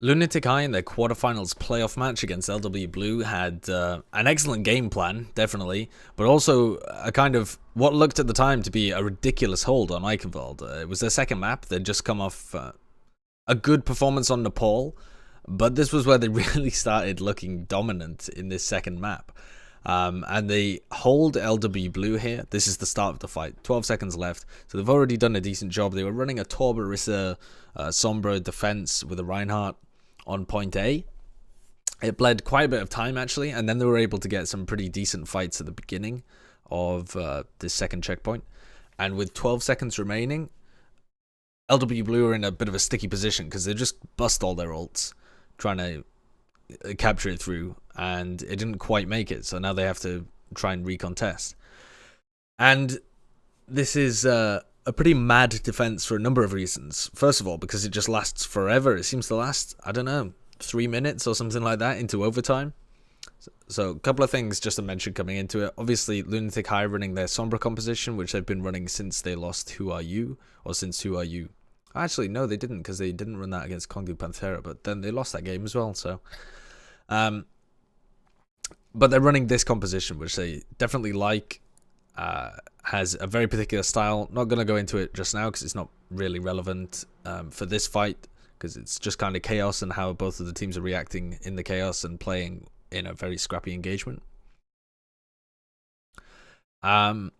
Lunatic-Hai in their quarterfinals playoff match against LW Blue had an excellent game plan, definitely, but also a kind of what looked at the time to be a ridiculous hold on Eichenwalde. It was their second map. They'd just come off a good performance on Nepal, but this was where they really started looking dominant in this second map. And they hold LW Blue here. This is the start of the fight. 12 seconds left. So they've already done a decent job. They were running a Torbarissa Sombra defense with a Reinhardt on point A. It bled quite a bit of time, actually, and then they were able to get some pretty decent fights at the beginning of this second checkpoint. And with 12 seconds remaining, LW Blue are in a bit of a sticky position because they just bust all their ults trying to capture it through, and it didn't quite make it, so now they have to try and recontest. And this is a pretty mad defense for a number of reasons. First of all, because it just lasts forever. It seems to last, I don't know, 3 minutes or something like that into overtime. So a couple of things just to mention coming into it. Obviously, Lunatic-Hai running their Sombra composition, which they've been running since they lost Who Are You, or since Who Are You. Actually, no, they didn't, because they didn't run that against Kongu Panthera, but then they lost that game as well, so... but they're running this composition, which they definitely like, has a very particular style. Not going to go into it just now, because it's not really relevant for this fight, because it's just kind of chaos and how both of the teams are reacting in the chaos and playing in a very scrappy engagement. But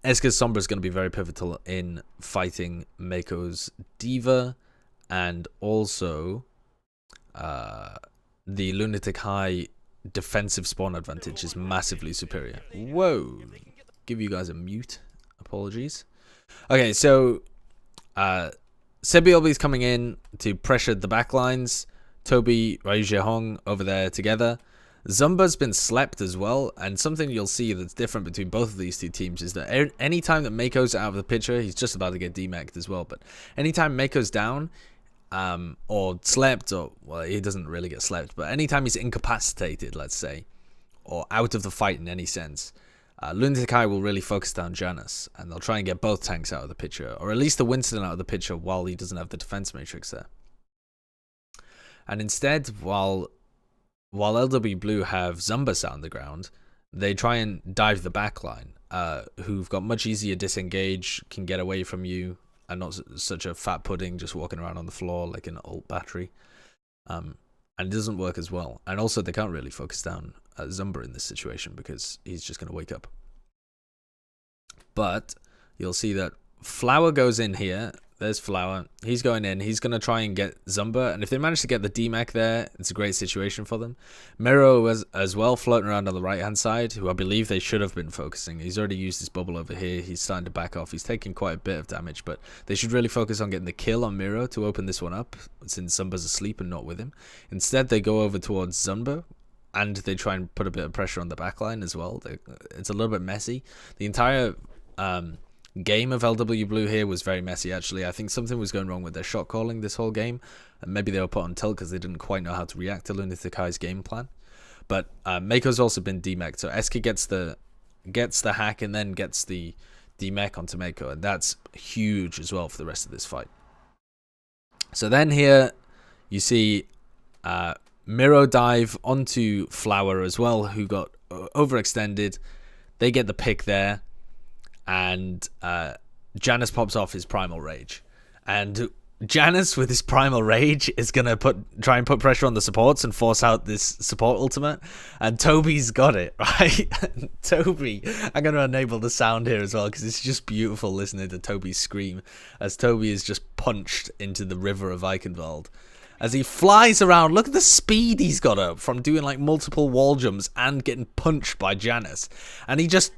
Eska's Sombra is going to be very pivotal in fighting Mako's D.Va, and also the Lunatic-Hai defensive spawn advantage is massively superior. Whoa, give you guys a mute. Apologies. Okay, so Sebiolbi is coming in to pressure the backlines. Toby, Raija Hong over there together. Zumba's been slept as well, and something you'll see that's different between both of these two teams is that anytime that Mako's out of the picture, he's just about to get demec'd as well, but anytime Mako's down, or slept, or, well, he doesn't really get slept, but anytime he's incapacitated, let's say, or out of the fight in any sense, Lunatic-Hai will really focus down Janus, and they'll try and get both tanks out of the picture, or at least the Winston out of the picture while he doesn't have the defense matrix there. And instead, while LW Blue have Zumba sat on the ground, they try and dive the backline, who've got much easier disengage, can get away from you, and not such a fat pudding just walking around on the floor like an ult battery. And it doesn't work as well. And also they can't really focus down Zumba in this situation because he's just going to wake up. But you'll see that Flower goes in here. There's Flower. He's going in. He's going to try and get Zumba. And if they manage to get the DMAC there, it's a great situation for them. Miro was as well floating around on the right-hand side, who I believe they should have been focusing. He's already used his bubble over here. He's starting to back off. He's taking quite a bit of damage, but they should really focus on getting the kill on Miro to open this one up, since Zumba's asleep and not with him. Instead, they go over towards Zumba, and they try and put a bit of pressure on the backline as well. It's a little bit messy. The entire... game of LW Blue here was very messy, actually. I think something was going wrong with their shot calling this whole game, and maybe they were put on tilt because they didn't quite know how to react to Lunatic-Hai's game plan. But Mako's also been demec'd, so Eska gets the hack and then gets the demec onto Mako, and that's huge as well for the rest of this fight. So then here you see Miro dive onto Flower as well, who got overextended. They get the pick there. And Janus pops off his Primal Rage, and Janus with his Primal Rage is gonna try and put pressure on the supports and force out this support ultimate, and Toby's got it right. Toby, I'm gonna enable the sound here as well because it's just beautiful listening to Toby scream as Toby is just punched into the river of Eichenwalde as he flies around. Look at the speed he's got up from doing like multiple wall jumps and getting punched by Janus, and he just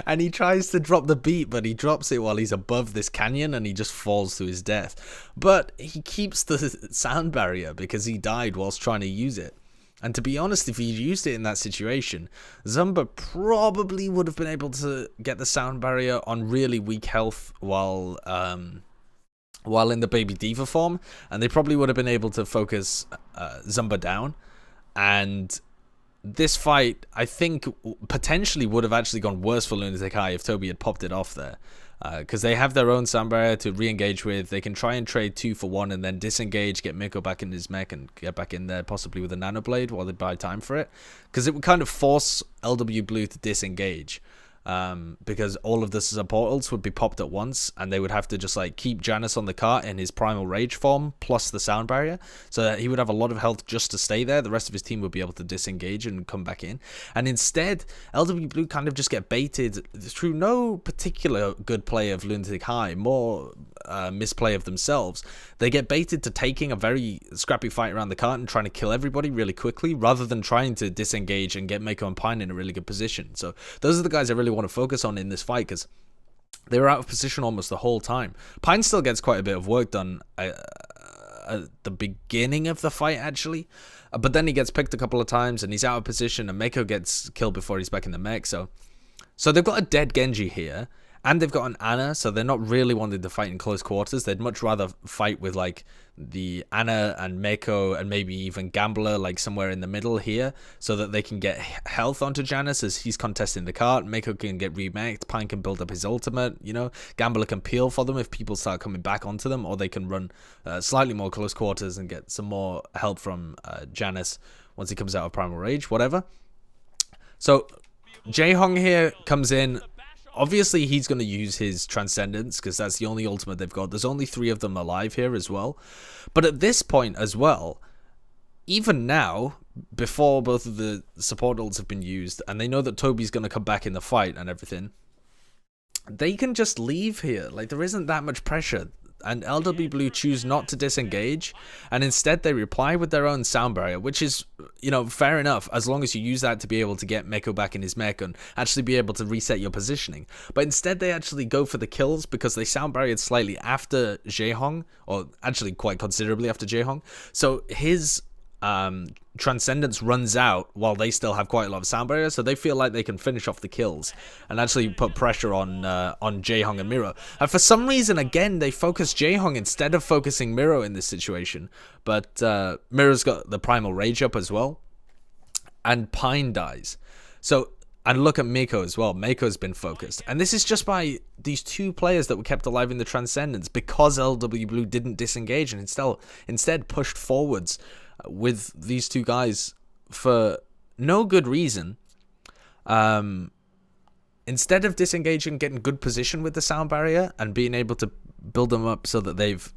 and he tries to drop the beat, but he drops it while he's above this canyon and he just falls to his death. But he keeps the sound barrier because he died whilst trying to use it. And to be honest, if he used it in that situation, Zumba probably would have been able to get the sound barrier on really weak health while in the baby D.Va form, and they probably would have been able to focus Zumba down. And this fight, I think, potentially would have actually gone worse for Lunatic-Hai if Toby had popped it off there. because they have their own sound barrier to re-engage with. They can try and trade 2 for 1 and then disengage, get Miko back in his mech and get back in there possibly with a nano blade while they buy time for it, because it would kind of force LW Blue to disengage. Because all of the supportals would be popped at once, and they would have to just like keep Janus on the cart in his primal rage form plus the sound barrier, so that he would have a lot of health just to stay there. The rest of his team would be able to disengage and come back in, and instead LW Blue kind of just get baited through no particular good play of Lunatic-Hai, more misplay of themselves. They get baited to taking a very scrappy fight around the cart and trying to kill everybody really quickly, rather than trying to disengage and get Mako and Pine in a really good position. So those are the guys I really want to focus on in this fight, because they were out of position almost the whole time. Pine still gets quite a bit of work done at the beginning of the fight, actually, but then he gets picked a couple of times and he's out of position, and Mako gets killed before he's back in the mech. So they've got a dead Genji here, and they've got an Ana, so they're not really wanting to fight in close quarters. They'd much rather fight with like the Ana and Mako and maybe even Gambler like somewhere in the middle here, so that they can get health onto Janus as he's contesting the cart. Mako can get remeked, Pine can build up his ultimate, you know, Gambler can peel for them if people start coming back onto them, or they can run slightly more close quarters and get some more help from Janus once he comes out of Primal Rage, whatever. So Jaehong here comes in. Obviously, he's going to use his Transcendence, because that's the only ultimate they've got. There's only 3 of them alive here as well. But at this point as well, even now, before both of the support ults have been used, and they know that Toby's going to come back in the fight and everything, they can just leave here. Like, there isn't that much pressure. And LW Blue choose not to disengage, and instead they reply with their own sound barrier, which is, you know, fair enough, as long as you use that to be able to get Mako back in his mech and actually be able to reset your positioning. But instead they actually go for the kills, because they sound barriered slightly after Jaehong, or actually quite considerably after Jaehong. So his Transcendence runs out while they still have quite a lot of sound barrier, so they feel like they can finish off the kills and actually put pressure on Jaehong and Miro. And for some reason, again, they focus Jaehong instead of focusing Miro in this situation. But Miro's got the Primal Rage up as well, and Pine dies. So, and look at Mako as well. Mako's been focused, and this is just by these 2 players that were kept alive in the Transcendence, because LW Blue didn't disengage and instead pushed forwards with these 2 guys for no good reason. Instead of disengaging, getting good position with the sound barrier and being able to build them up so that they've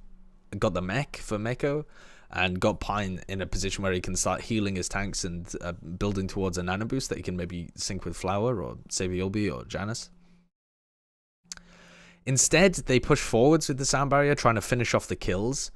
got the mech for Mako and got Pine in a position where he can start healing his tanks and building towards a nano boost that he can maybe sync with Flower or Saviolbi or Janus. Instead, they push forwards with the sound barrier, trying to finish off the kills.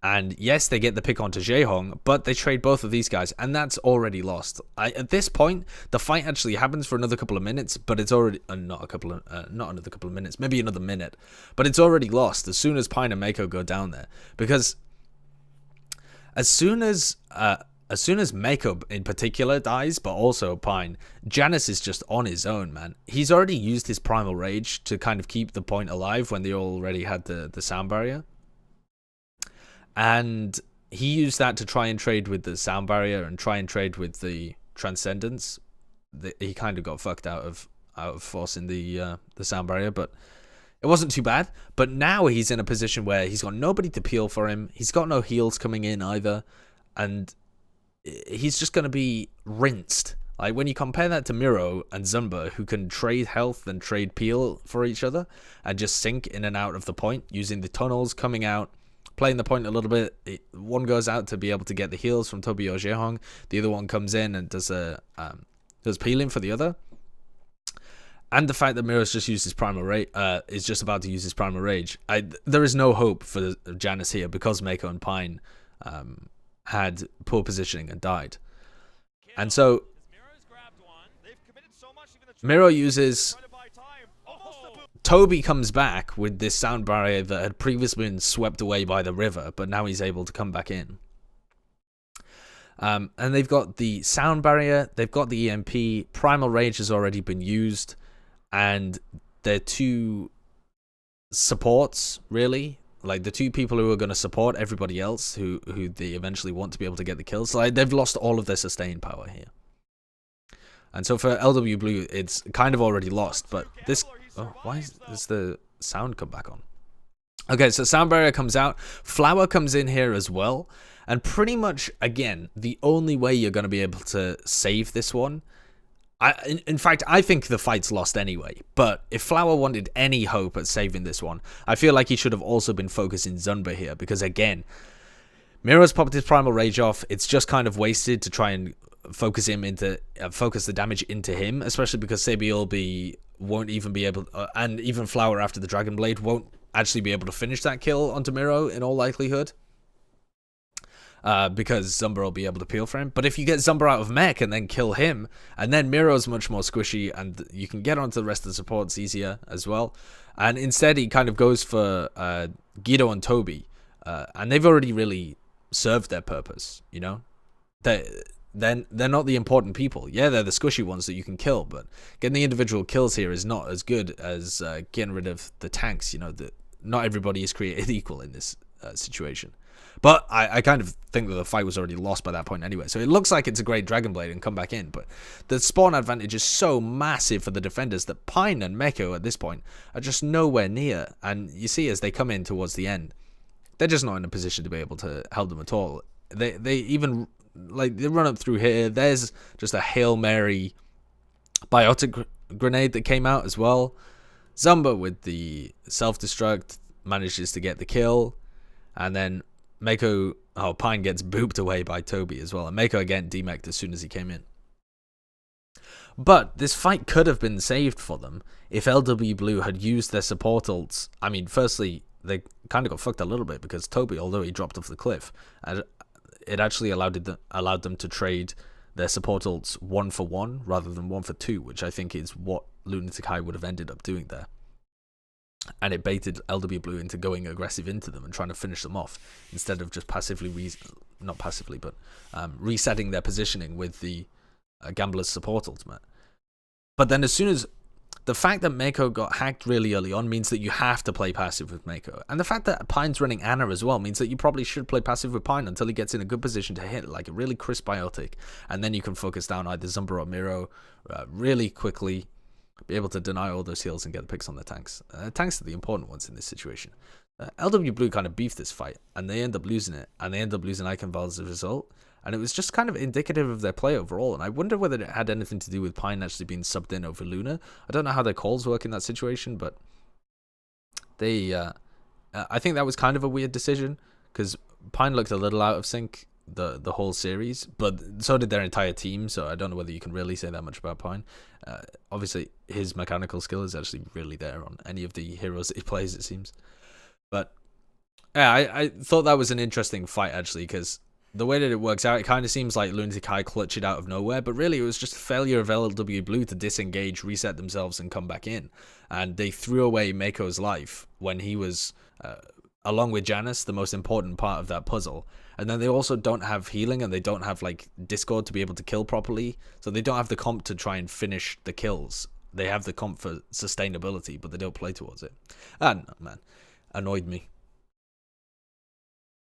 And yes, they get the pick onto Jaehong, but they trade both of these guys, and that's already lost. At this point, the fight actually happens for another couple of minutes, but it's already not another couple of minutes, maybe another minute, but it's already lost as soon as Pine and Mako go down there, because as soon as Mako in particular dies, but also Pine, Janus is just on his own, man. He's already used his Primal Rage to kind of keep the point alive when they already had the sound barrier. And he used that to try and trade with the sound barrier and try and trade with the Transcendence. He kind of got fucked out of forcing the sound barrier, but it wasn't too bad. But now he's in a position where he's got nobody to peel for him. He's got no heals coming in either, and he's just going to be rinsed. Like, when you compare that to Miro and Zumba, who can trade health and trade peel for each other and just sink in and out of the point using the tunnels, coming out, playing the point a little bit. One goes out to be able to get the heals from Toby or Jaehong. The other one comes in and does peeling for the other. And the fact that Miro's just used his Primal Rage, is just about to use his Primal Rage. There is no hope for Janus here, because Mako and Pine had poor positioning and died. And so Miro uses... Toby comes back with this sound barrier that had previously been swept away by the river, but now he's able to come back in. And they've got the sound barrier, they've got the EMP, Primal Rage has already been used, and they're 2 supports, really. Like, the 2 people who are going to support everybody else, who they eventually want to be able to get the kills. Like, they've lost all of their sustain power here. And so for LW Blue, it's kind of already lost, but this Oh, why does the sound come back on? Okay, so sound barrier comes out. Flower comes in here as well. And pretty much, again, the only way you're going to be able to save this one... In fact, I think the fight's lost anyway. But if Flower wanted any hope at saving this one, I feel like he should have also been focusing Zunba here. Because again, Miro's popped his Primal Rage off. It's just kind of wasted to try and focus him into... focus the damage into him. Especially because Sabiolbe won't even be able... and even Flower after the Dragon Blade won't actually be able to finish that kill onto Miro in all likelihood. Because Zumba will be able to peel for him. But if you get Zumba out of mech and then kill him, and then Miro's much more squishy, and you can get onto the rest of the supports easier as well. And instead, he kind of goes for Guido and Toby, and they've already really served their purpose. You know, they're not the important people. Yeah, they're the squishy ones that you can kill, but getting the individual kills here is not as good as getting rid of the tanks. You know, not everybody is created equal in this situation. But I kind of think that the fight was already lost by that point anyway. So it looks like it's a great Dragon Blade and come back in. But the spawn advantage is so massive for the defenders that Pine and Meko at this point are just nowhere near. And you see as they come in towards the end, they're just not in a position to be able to help them at all. They even, like, they run up through here. There's just a Hail Mary biotic grenade that came out as well. Zumba with the self-destruct manages to get the kill. And then Pine gets booped away by Toby as well. And Mako again demeched as soon as he came in. But this fight could have been saved for them if LW Blue had used their support ults. I mean, firstly, they kind of got fucked a little bit because Toby, although he dropped off the cliff, it actually allowed them to trade their support ults 1-for-1 rather than 1-for-2, which I think is what Lunatic-Hai would have ended up doing there. And it baited LW Blue into going aggressive into them and trying to finish them off instead of just passively, resetting their positioning with the Gambler's support ultimate. But then as soon as the fact that Mako got hacked really early on means that you have to play passive with Mako. And the fact that Pine's running Ana as well means that you probably should play passive with Pine until he gets in a good position to hit like a really crisp biotic. And then you can focus down either Zumba or Miro really quickly, be able to deny all those heals and get the picks on the tanks. Tanks are the important ones in this situation. LW Blue kind of beefed this fight, and they end up losing it, and they end up losing Eichenwalde as a result. And it was just kind of indicative of their play overall, and I wonder whether it had anything to do with Pine actually being subbed in over Luna. I don't know how their calls work in that situation, but they, I think that was kind of a weird decision, because Pine looked a little out of sync the whole series, but so did their entire team, so I don't know whether you can really say that much about Pine. Obviously his mechanical skill is actually really there on any of the heroes that he plays, it seems. But yeah, I thought that was an interesting fight actually, because the way that it works out, it kind of seems like Lunatic-Hai clutched it out of nowhere, but really it was just a failure of LW Blue to disengage, reset themselves, and come back in. And they threw away Mako's life when he was, along with Janice, the most important part of that puzzle. And then they also don't have healing, and they don't have like Discord to be able to kill properly. So they don't have the comp to try and finish the kills. They have the comp for sustainability, but they don't play towards it. And man, annoyed me.